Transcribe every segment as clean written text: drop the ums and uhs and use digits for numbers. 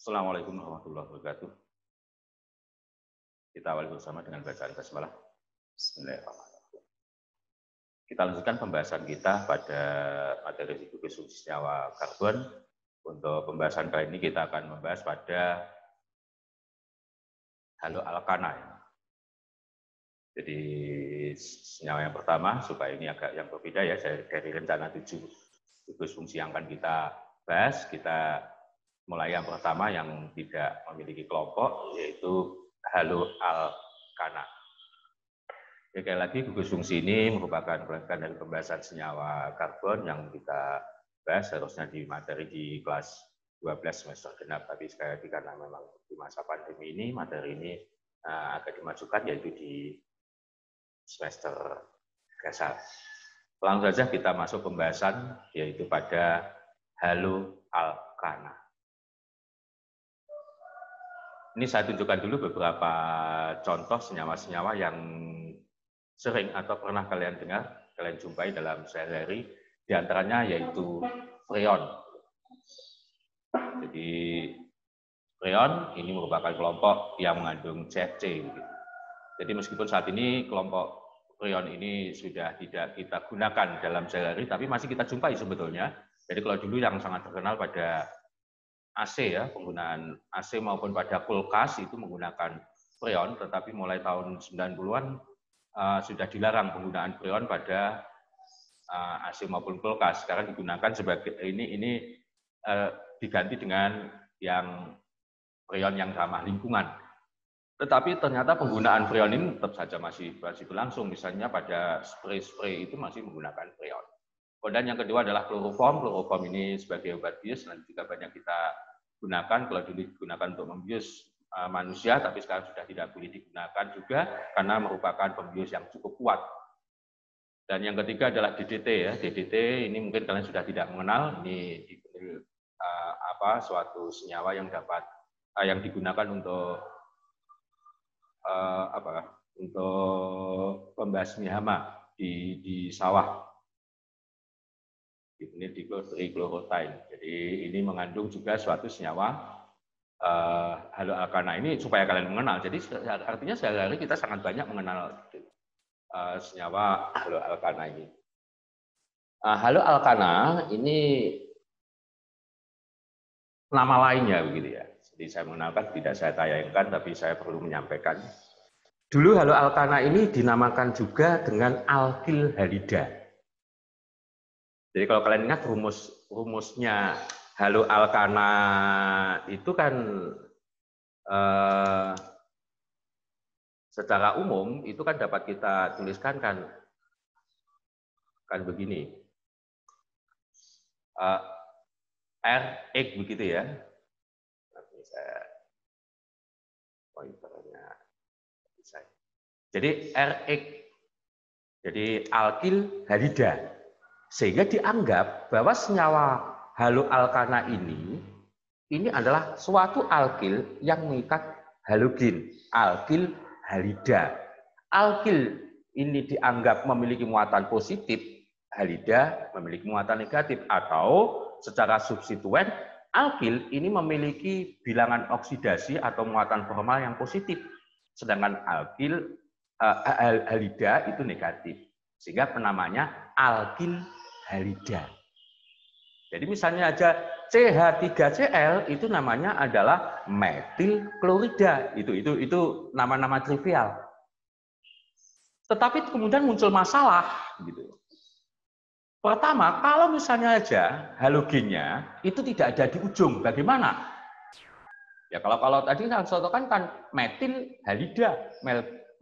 Assalamualaikum warahmatullahi wabarakatuh. Kita awali bersama dengan bacaan basmalah. Bismillahirrahmanirrahim. Kita lanjutkan pembahasan kita pada materi gugus fungsi senyawa karbon. Untuk pembahasan kali ini kita akan membahas pada haloalkana. Jadi senyawa yang pertama, supaya ini agak yang berbeda ya, dari rencana 7 gugus fungsi yang akan kita bahas, kita mulai yang pertama yang tidak memiliki kelompok, yaitu haloalkana. Sekali lagi, gugus fungsi ini merupakan kelanjutan dari pembahasan senyawa karbon yang kita bahas harusnya di materi di kelas 12 semester genap, tapi sekali lagi karena memang di masa pandemi ini, materi ini agak dimajukan, yaitu di semester dasar. Langsung saja kita masuk pembahasan, yaitu pada haloalkana. Ini saya tunjukkan dulu beberapa contoh senyawa-senyawa yang sering atau pernah kalian dengar, kalian jumpai dalam sehari-hari, di antaranya yaitu freon. Jadi freon ini merupakan kelompok yang mengandung CFC. Jadi meskipun saat ini kelompok freon ini sudah tidak kita gunakan dalam sehari-hari, tapi masih kita jumpai sebetulnya. Jadi kalau dulu yang sangat terkenal pada AC ya, penggunaan AC maupun pada kulkas itu menggunakan freon, tetapi mulai tahun 90-an sudah dilarang penggunaan freon pada AC maupun kulkas. Sekarang digunakan sebagai ini diganti dengan yang freon yang ramah lingkungan. Tetapi ternyata penggunaan freon ini tetap saja masih berlangsung. Misalnya pada spray itu masih menggunakan freon. Kemudian yang kedua adalah kloroform. Kloroform ini sebagai obat bius, nanti juga banyak kita gunakan. Kalau dulu digunakan untuk membius manusia, tapi sekarang sudah tidak boleh digunakan juga karena merupakan pembius yang cukup kuat. Dan yang ketiga adalah DDT ya. DDT ini mungkin kalian sudah tidak mengenal. Ini suatu senyawa yang yang digunakan untuk untuk pembasmi hama di sawah. Ini trichloroethylene. Jadi ini mengandung juga suatu senyawa haloalkana ini supaya kalian mengenal. Jadi artinya sehari-hari kita sangat banyak mengenal senyawa haloalkana ini. Haloalkana ini nama lainnya begitu ya. Jadi saya mengenalkan, tidak saya tayangkan, tapi saya perlu menyampaikan. Dulu haloalkana ini dinamakan juga dengan alkil halida. Jadi kalau kalian ingat rumusnya haloalkana itu kan secara umum itu kan dapat kita tuliskan kan begini. RX begitu ya. Jadi RX. Jadi alkil halida. Sehingga dianggap bahwa senyawa haloalkana ini adalah suatu alkil yang mengikat halogen, alkil halida. Alkil ini dianggap memiliki muatan positif, halida memiliki muatan negatif, atau secara substituen alkil ini memiliki bilangan oksidasi atau muatan formal yang positif, sedangkan alkil halida itu negatif, sehingga penamanya alkil halida. Jadi misalnya aja CH3Cl itu namanya adalah metil klorida. Itu nama-nama trivial. Tetapi kemudian muncul masalah gitu. Pertama, kalau misalnya aja halogennya itu tidak ada di ujung, bagaimana? Ya kalau tadi saya contohkan kan metil halida,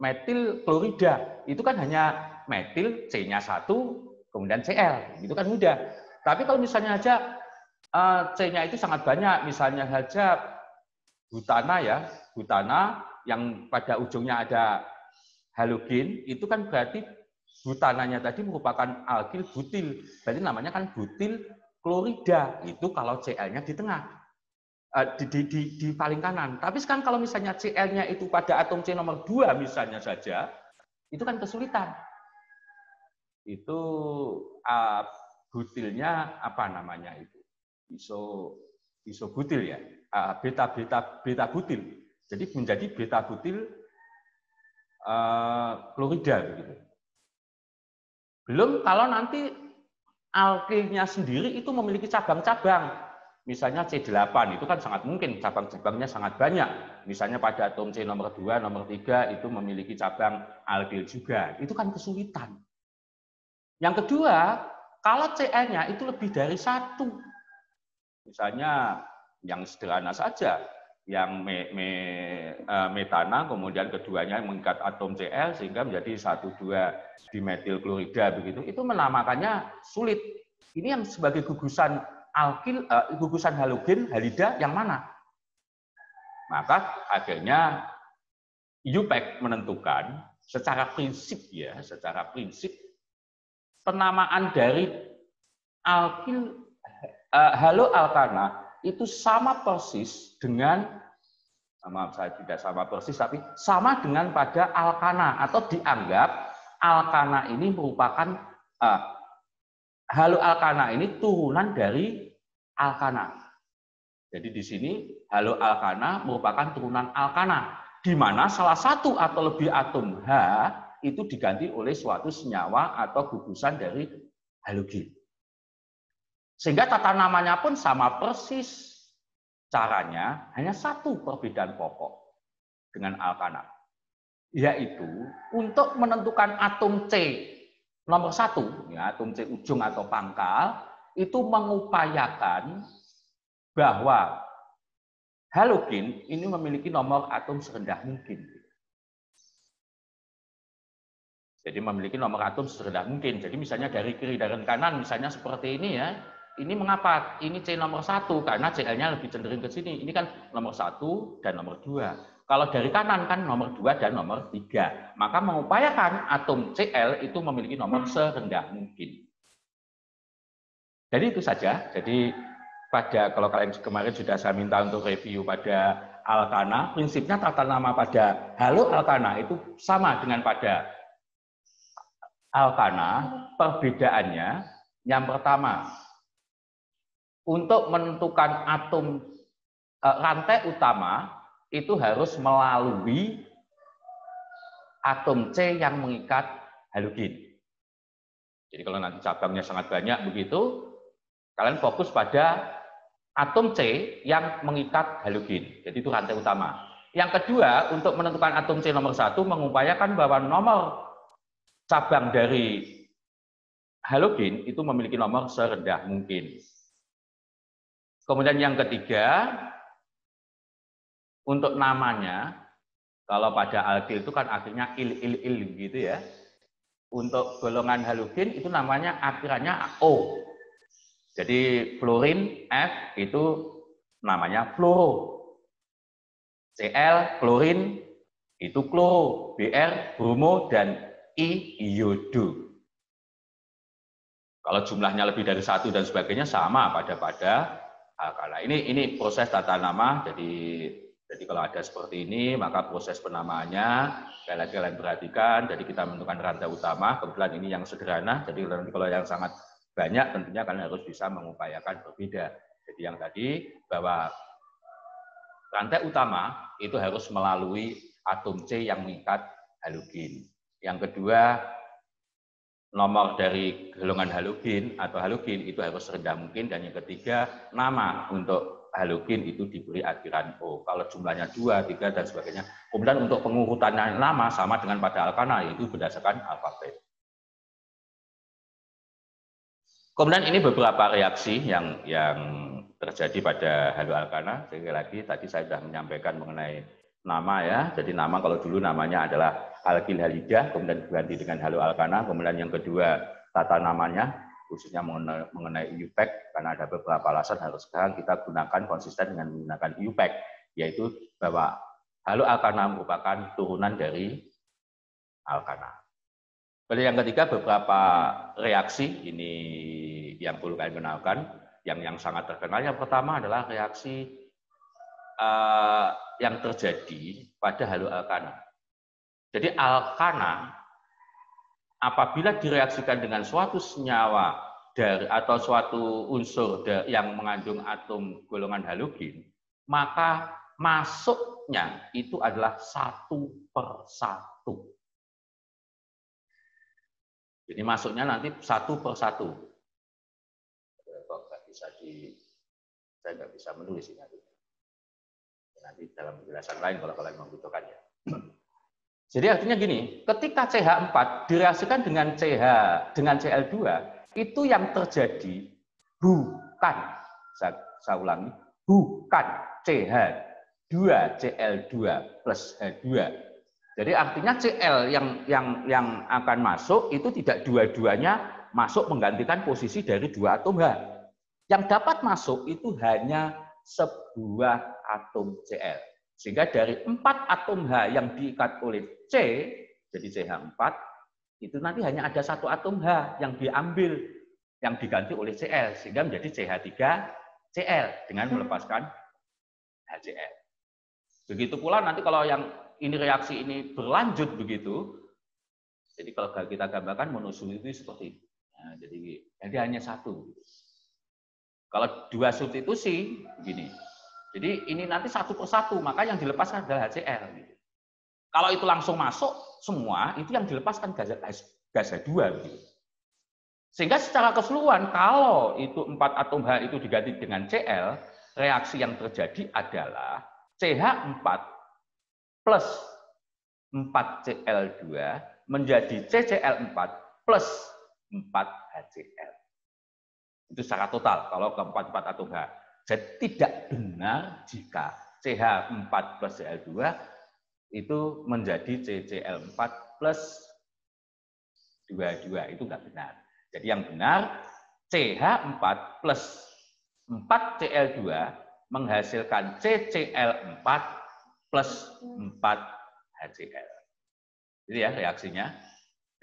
metil klorida, itu kan hanya metil C-nya 1, kemudian Cl, itu kan mudah. Tapi kalau misalnya aja C-nya itu sangat banyak, misalnya saja butana ya, butana yang pada ujungnya ada halogen, itu kan berarti butananya tadi merupakan alkil butil, berarti namanya kan butil klorida, itu kalau Cl-nya di tengah, di paling kanan. Tapi sekarang kalau misalnya Cl-nya itu pada atom C nomor 2 misalnya saja, itu kan kesulitan. Itu butilnya apa namanya itu? isobutil ya, beta butil. Jadi menjadi beta butil klorida begitu. Belum kalau nanti alkilnya sendiri itu memiliki cabang-cabang. Misalnya C8 itu kan sangat mungkin cabang-cabangnya sangat banyak. Misalnya pada atom C nomor 2, nomor 3 itu memiliki cabang alkil juga. Itu kan kesulitan. Yang kedua, kalau Cl-nya itu lebih dari 1. Misalnya yang sederhana saja, yang metana, kemudian keduanya mengikat atom Cl sehingga menjadi 1,2 dimetil klorida begitu. Itu menamakannya sulit. Ini yang sebagai gugusan alkil, gugusan halogen halida yang mana? Maka akhirnya IUPAC menentukan secara prinsip penamaan dari alkil haloalkana itu sama persis dengan, maaf saya tidak sama persis, tapi sama dengan pada alkana, atau dianggap alkana ini merupakan haloalkana ini turunan dari alkana. Jadi di sini haloalkana merupakan turunan alkana, di mana salah satu atau lebih atom H itu diganti oleh suatu senyawa atau gugusan dari halogen. Sehingga tata namanya pun sama persis. Caranya hanya satu perbedaan pokok dengan alkana, yaitu untuk menentukan atom C nomor 1, ya, atom C ujung atau pangkal, itu mengupayakan bahwa halogen ini memiliki nomor atom serendah mungkin. Jadi memiliki nomor atom serendah mungkin. Jadi misalnya dari kiri dan kanan, misalnya seperti ini ya. Ini mengapa? Ini C nomor 1, karena Cl-nya lebih cenderung ke sini. Ini kan nomor 1 dan nomor 2. Kalau dari kanan kan nomor 2 dan nomor 3. Maka mengupayakan atom Cl itu memiliki nomor serendah mungkin. Jadi itu saja. Jadi kalau kalian kemarin sudah saya minta untuk review pada alkana, prinsipnya tata nama pada haloalkana itu sama dengan pada alkana. Perbedaannya yang pertama, untuk menentukan atom rantai utama itu harus melalui atom C yang mengikat halogen. Jadi kalau nanti cabangnya sangat banyak begitu, kalian fokus pada atom C yang mengikat halogen. Jadi itu rantai utama. Yang kedua, untuk menentukan atom C nomor 1 mengupayakan bahwa nomor cabang dari halogen itu memiliki nomor serendah mungkin. Kemudian yang ketiga, untuk namanya, kalau pada alkil itu kan akhirnya il gitu ya. Untuk golongan halogen itu namanya akhirannya O. Jadi fluorin F itu namanya fluoro. Cl klorin itu kloro, Br bromo, dan I iodo. Kalau jumlahnya lebih dari 1 dan sebagainya sama pada alkana. Ini proses tata nama. Jadi kalau ada seperti ini, maka proses penamaannya kalian perhatikan. Jadi kita menentukan rantai utama. Kebetulan ini yang sederhana. Jadi nanti kalau yang sangat banyak, tentunya kalian harus bisa mengupayakan berbeda. Jadi yang tadi bahwa rantai utama itu harus melalui atom C yang mengikat halogen. Yang kedua, nomor dari golongan halogen atau halogen itu harus rendah mungkin. Dan yang ketiga, nama untuk halogen itu diberi akhiran O. Kalau jumlahnya 2, 3, dan sebagainya. Kemudian untuk pengurutannya nama sama dengan pada alkana, yaitu berdasarkan alfabet. Kemudian ini beberapa reaksi yang terjadi pada haloalkana. Sekali lagi, tadi saya sudah menyampaikan mengenai nama ya. Jadi nama kalau dulu namanya adalah alkil halida, kemudian diganti dengan haloalkana. Kemudian yang kedua, tata namanya, khususnya mengenai IUPAC, karena ada beberapa alasan harus sekarang kita gunakan konsisten dengan menggunakan IUPAC, yaitu bahwa haloalkana merupakan turunan dari alkana. Kemudian yang ketiga, beberapa reaksi ini yang perlu kalian kenalkan, yang sangat terkenal. Yang pertama adalah reaksi yang terjadi pada haloalkana. Jadi alkana apabila direaksikan dengan suatu senyawa dari atau suatu unsur yang mengandung atom golongan halogen, maka masuknya itu adalah 1/1. Jadi masuknya nanti 1/1. Kok nggak bisa saya nggak bisa menulis ini nanti dalam penjelasan lain kalau kalian membutuhkannya. Jadi artinya gini, ketika CH4 direaksikan dengan Cl2, itu yang terjadi bukan, saya ulangi, bukan CH2Cl2 plus H2. Jadi artinya Cl yang akan masuk itu tidak dua-duanya masuk menggantikan posisi dari 2 atom H. Yang dapat masuk itu hanya sebuah atom Cl. Sehingga dari 4 atom H yang diikat oleh C, jadi CH4, itu nanti hanya ada 1 atom H yang diambil, yang diganti oleh Cl, sehingga menjadi CH3Cl dengan melepaskan HCl. Begitu pula nanti kalau yang ini reaksi ini berlanjut begitu, jadi kalau kita gambarkan monosul itu seperti ini. Nah, jadi hanya 1. Kalau 2 substitusi, begini. Jadi ini nanti 1/1, maka yang dilepaskan adalah HCl. Kalau itu langsung masuk semua, itu yang dilepaskan gas H2. Sehingga secara keseluruhan, kalau itu 4 atom H itu diganti dengan Cl, reaksi yang terjadi adalah CH4 plus 4Cl2 menjadi CCl4 plus 4HCl. Itu secara total kalau ke 4 atom H. Jadi tidak benar jika CH4 plus Cl2 itu menjadi CCl4 plus 22. Itu enggak benar. Jadi yang benar CH4 plus 4Cl2 menghasilkan CCl4 plus 4HCl. Jadi ya reaksinya.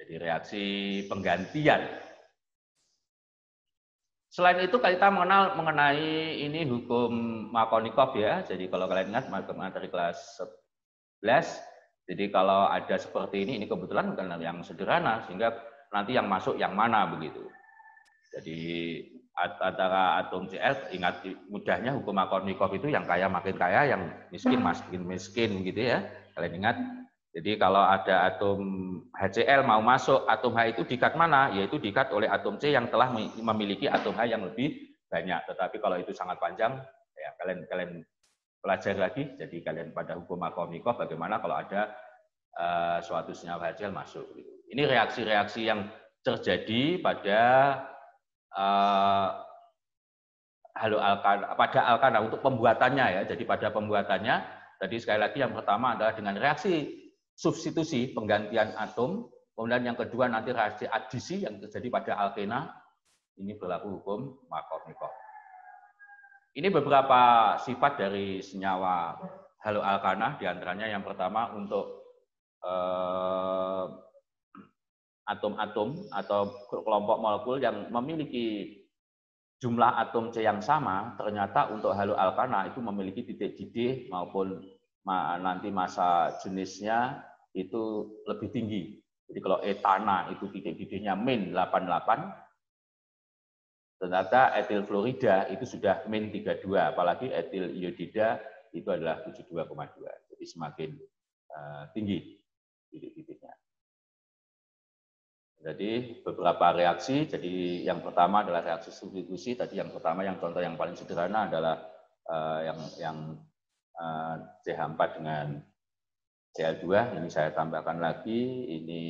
Jadi reaksi penggantian. Selain itu kita mengenal mengenai ini hukum Markovnikov ya. Jadi kalau kalian ingat materi kelas 11, jadi kalau ada seperti ini kebetulan bukan yang sederhana sehingga nanti yang masuk yang mana begitu. Jadi antara atom Cl, ingat mudahnya hukum Markovnikov itu yang kaya makin kaya, yang miskin makin miskin gitu ya. Kalian ingat. Jadi kalau ada atom HCl mau masuk, atom H itu diikat mana? Yaitu diikat oleh atom C yang telah memiliki atom H yang lebih banyak. Tetapi kalau itu sangat panjang, ya kalian pelajari lagi. Jadi kalian pada hukum Markovnikov bagaimana kalau ada suatu senyawa HCl masuk. Ini reaksi-reaksi yang terjadi pada pada alkana untuk pembuatannya ya. Jadi pada pembuatannya, tadi sekali lagi yang pertama adalah dengan reaksi substitusi penggantian atom, kemudian yang kedua nanti reaksi adisi yang terjadi pada alkena. Ini berlaku hukum Markovnikov. Ini beberapa sifat dari senyawa haloalkana, diantaranya yang pertama untuk atom-atom atau kelompok molekul yang memiliki jumlah atom C yang sama, ternyata untuk haloalkana itu memiliki titik didih maupun nanti massa jenisnya itu lebih tinggi. Jadi kalau etana itu titik didihnya min 88, ternyata etil fluorida itu sudah min 32, apalagi etil iodida itu adalah 72,2. Jadi semakin tinggi titik-titiknya. Jadi beberapa reaksi. Jadi yang pertama adalah reaksi substitusi. Tadi yang pertama, yang contoh yang paling sederhana adalah yang CH4 dengan Cl2. Ini saya tambahkan lagi. Ini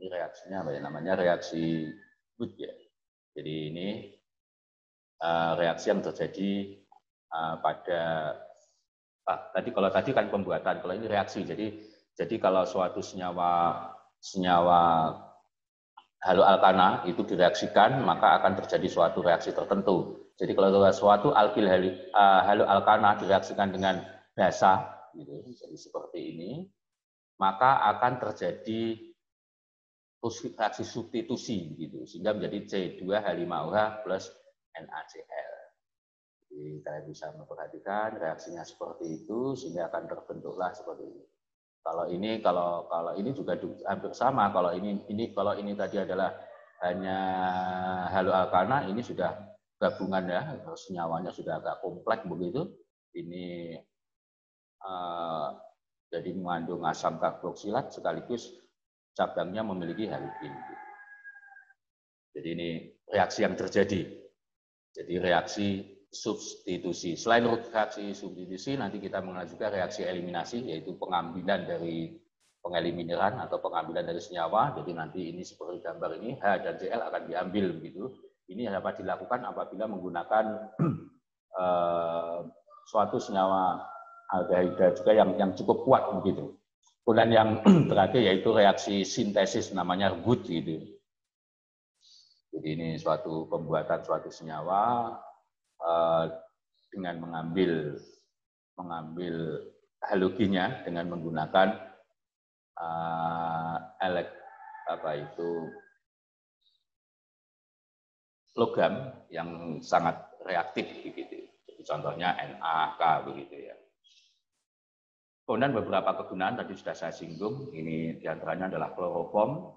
reaksinya apa ya? Namanya reaksi Wood ya. Jadi ini reaksi yang terjadi pada kalau tadi kan pembuatan, kalau ini reaksi. Jadi kalau suatu senyawa haloalkana itu direaksikan, maka akan terjadi suatu reaksi tertentu. Jadi kalau suatu alkil haloalkana direaksikan dengan basa, gitu, jadi seperti ini, maka akan terjadi reaksi substitusi, gitu, sehingga menjadi C2H5OH plus NaCl. Jadi kalian bisa memperhatikan reaksinya seperti itu, sehingga akan terbentuklah seperti ini. Kalau ini juga hampir sama. Kalau ini tadi adalah hanya haloalkana, ini sudah gabungan ya, senyawanya sudah agak kompleks begitu. Ini jadi mengandung asam karboksilat sekaligus cabangnya memiliki halogin. Jadi ini reaksi yang terjadi. Jadi reaksi substitusi. Selain reaksi substitusi, nanti kita mengenal juga reaksi eliminasi, yaitu pengambilan dari pengeliminiran atau pengambilan dari senyawa. Jadi nanti ini seperti gambar ini, H dan Cl akan diambil begitu. Ini dapat dilakukan apabila menggunakan suatu senyawa aldehyda juga yang cukup kuat begitu. Kemudian yang terakhir yaitu reaksi sintesis, namanya Wood gitu. Jadi ini suatu pembuatan suatu senyawa dengan mengambil halogennya dengan menggunakan logam yang sangat reaktif begitu. Jadi contohnya Na, K begitu ya. Kemudian beberapa kegunaan tadi sudah saya singgung. Ini diantaranya adalah kloroform.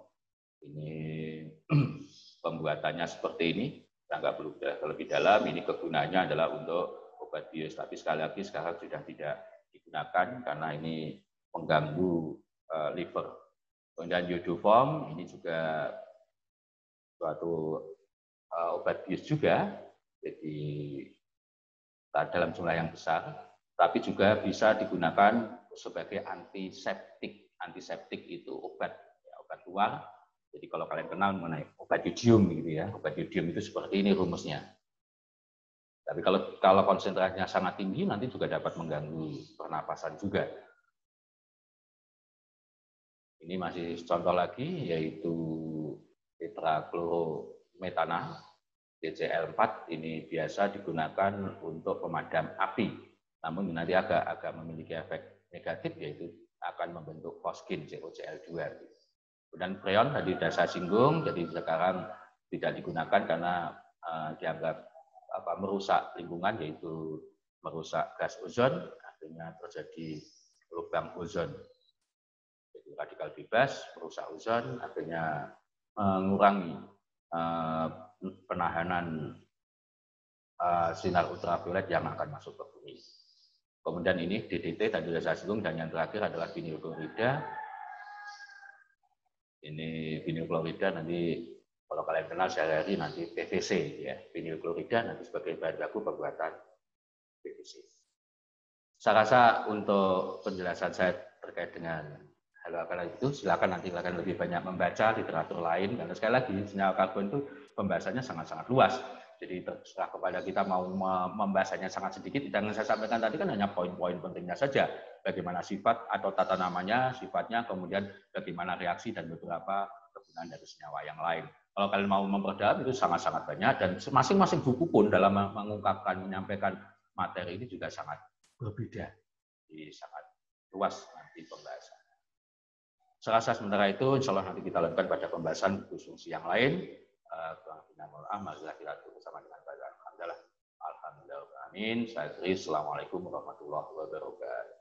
Ini pembuatannya seperti ini. Kita nggak perlu lebih dalam. Ini kegunaannya adalah untuk obat bius. Tapi sekali lagi sekarang sudah tidak digunakan karena ini mengganggu liver. Kemudian iodoform, ini juga suatu obat bius juga. Jadi dalam jumlah yang besar. Tapi juga bisa digunakan sebagai antiseptik. Antiseptik itu obat luar. Jadi kalau kalian kenal mengenai obat yodium gitu ya, obat yodium itu seperti ini rumusnya. Tapi kalau konsentrasinya sangat tinggi nanti juga dapat mengganggu pernapasan juga. Ini masih contoh lagi yaitu tetrachlorometana TCl4, ini biasa digunakan untuk pemadam api. Namun nanti agak memiliki efek negatif, yaitu akan membentuk fosgen COCl2. Kemudian freon tadi sudah saya singgung, jadi sekarang tidak digunakan karena dianggap merusak lingkungan, yaitu merusak gas ozon, akhirnya terjadi lubang ozon. Jadi radikal bebas, merusak ozon, akhirnya mengurangi penahanan sinar ultraviolet yang akan masuk ke bumi. Kemudian ini DDT tadi sudah saya singgung, dan yang terakhir adalah vinilklorida. Ini vinilklorida nanti kalau kalian kenal sehari-hari nanti PVC ya. Vinilklorida nanti sebagai bahan baku pembuatan PVC. Saya rasa untuk penjelasan saya terkait dengan haloalkana itu silakan nanti kalian lebih banyak membaca literatur lain, karena sekali lagi senyawa karbon itu pembahasannya sangat-sangat luas. Jadi terserah kepada kita mau membahasanya sangat sedikit. Yang saya sampaikan tadi kan hanya poin-poin pentingnya saja. Bagaimana sifat atau tata namanya, sifatnya, kemudian bagaimana reaksi dan beberapa kegunaan dari senyawa yang lain. Kalau kalian mau memperdalam itu sangat-sangat banyak, dan masing-masing buku pun dalam mengungkapkan, menyampaikan materi ini juga sangat berbeda. Jadi sangat luas nanti pembahasan. Saya rasa sementara itu, insya Allah nanti kita lanjutkan pada pembahasan fungsi yang lain. Marilah kita bersama dengan baik. Alhamdulillah. Amin. Saya Assalamualaikum warahmatullahi wabarakatuh.